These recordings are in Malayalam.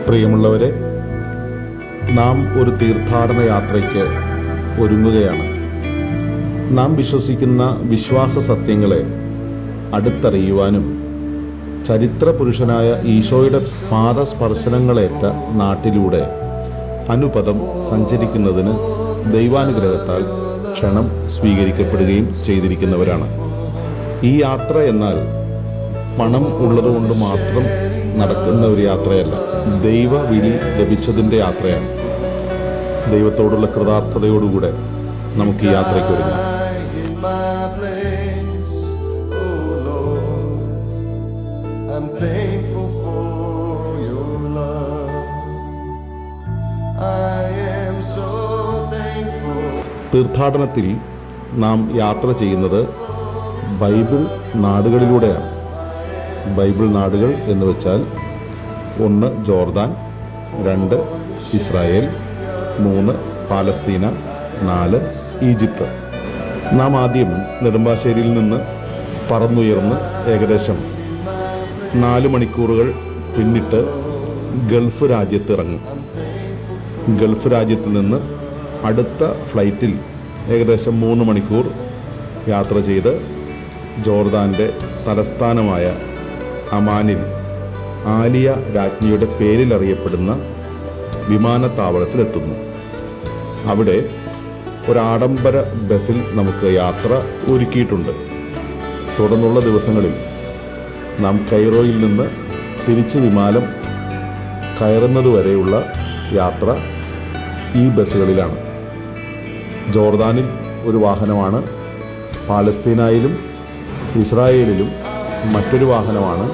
പ്രിയമുള്ളവരെ, നാം ഒരു തീർത്ഥാടന യാത്രയ്ക്ക് ഒരുങ്ങുകയാണ്. നാം വിശ്വസിക്കുന്ന വിശ്വാസ സത്യങ്ങളെ അടുത്തറിയുവാനും ചരിത്ര പുരുഷനായ ഈശോയുടെ പാദസ്പർശനങ്ങളേറ്റ നാട്ടിലൂടെ അനുപദം സഞ്ചരിക്കുന്നതിന് ദൈവാനുഗ്രഹത്താൽ ക്ഷണം സ്വീകരിക്കപ്പെടുകയും ചെയ്തിരിക്കുന്നവരാണ്. ഈ യാത്ര എന്നാൽ പണം ഉള്ളതുകൊണ്ട് മാത്രം നടക്കുന്ന ഒരു യാത്രയല്ല, ദൈവവിളി ലഭിച്ചതിൻ്റെ യാത്രയാണ്. ദൈവത്തോടുള്ള കൃതാർത്ഥതയോടുകൂടെ നമുക്ക് ഈ യാത്രയ്ക്ക് ഒരുങ്ങാം. തീർത്ഥാടനത്തിൽ നാം യാത്ര ചെയ്യുന്നത് ബൈബിൾ നാടുകളിലൂടെയാണ്. ബൈബിൾ നാടുകൾ എന്ന് വെച്ചാൽ 1 ജോർദാൻ, 2 ഇസ്രായേൽ, 3 പാലസ്തീന, 4 ഈജിപ്ത്. നാം ആദ്യം നെടുമ്പാശ്ശേരിയിൽ നിന്ന് പറന്നുയർന്ന് ഏകദേശം 4 മണിക്കൂറുകൾ പിന്നിട്ട് ഗൾഫ് രാജ്യത്ത് ഇറങ്ങും. ഗൾഫ് രാജ്യത്ത് നിന്ന് അടുത്ത ഫ്ലൈറ്റിൽ ഏകദേശം 3 മണിക്കൂർ യാത്ര ചെയ്ത് ജോർദാൻ്റെ തലസ്ഥാനമായ അമാനിൽ ആലിയ രാജ്ഞിയുടെ പേരിൽ അറിയപ്പെടുന്ന വിമാനത്താവളത്തിലെത്തുന്നു. അവിടെ ഒരാഡംബര ബസ്സിൽ നമുക്ക് യാത്ര ഒരുക്കിയിട്ടുണ്ട്. തുടർന്നുള്ള ദിവസങ്ങളിൽ നാം കൈറോയിൽ നിന്ന് തിരിച്ച് വിമാനം കയറുന്നതുവരെയുള്ള യാത്ര ഈ ബസ്സുകളിലാണ്. ജോർദാനിൽ ഒരു വാഹനമാണ്, പാലസ്തീനയിലും ഇസ്രായേലിലും മറ്റൊരു വാഹനമാണ്,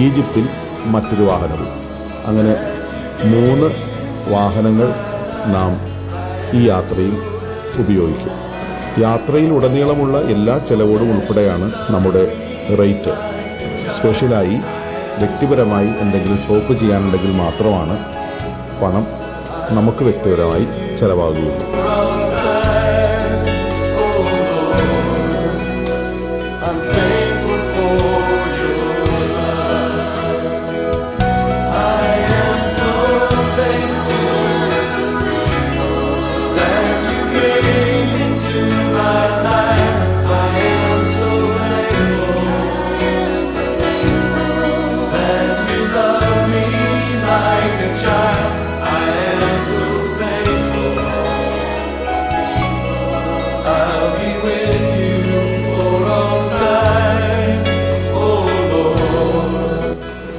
ഈജിപ്തിൽ മറ്റൊരു വാഹനവും. അങ്ങനെ 3 വാഹനങ്ങൾ നാം ഈ യാത്രയിൽ ഉപയോഗിക്കും. യാത്രയിൽ ഉടനീളമുള്ള എല്ലാ ചെലവോടും ഉൾപ്പെടെയാണ് നമ്മുടെ റേറ്റ്. സ്പെഷ്യലായി വ്യക്തിപരമായി എന്തെങ്കിലും ഷോപ്പ് ചെയ്യാനുണ്ടെങ്കിൽ മാത്രമാണ് പണം നമുക്ക് വ്യക്തിപരമായി ചെലവാകുകയുള്ളൂ.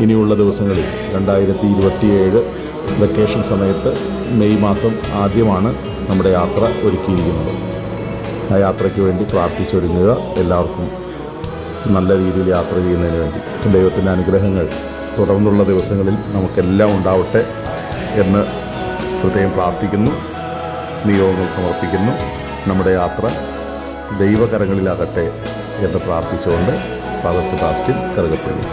ഇനിയുള്ള ദിവസങ്ങളിൽ 2027 വെക്കേഷൻ സമയത്ത് മെയ് മാസം ആദ്യമാണ് നമ്മുടെ യാത്ര ഒരുക്കിയിരിക്കുന്നത്. ആ യാത്രയ്ക്ക് വേണ്ടി പ്രാർത്ഥിച്ചൊരുങ്ങുക. എല്ലാവർക്കും നല്ല രീതിയിൽ യാത്ര ചെയ്യുന്നതിന് വേണ്ടി ദൈവത്തിൻ്റെ അനുഗ്രഹങ്ങൾ തുടർന്നുള്ള ദിവസങ്ങളിൽ നമുക്കെല്ലാം ഉണ്ടാവട്ടെ എന്ന് പ്രത്യേകം പ്രാർത്ഥിക്കുന്നു, നിയോഗങ്ങൾ സമർപ്പിക്കുന്നു. നമ്മുടെ യാത്ര ദൈവകരങ്ങളിലാകട്ടെ എന്ന് പ്രാർത്ഥിച്ചുകൊണ്ട് ഫാദർ സെബാസ്റ്റ്യൻ കറുകപ്പള്ളി.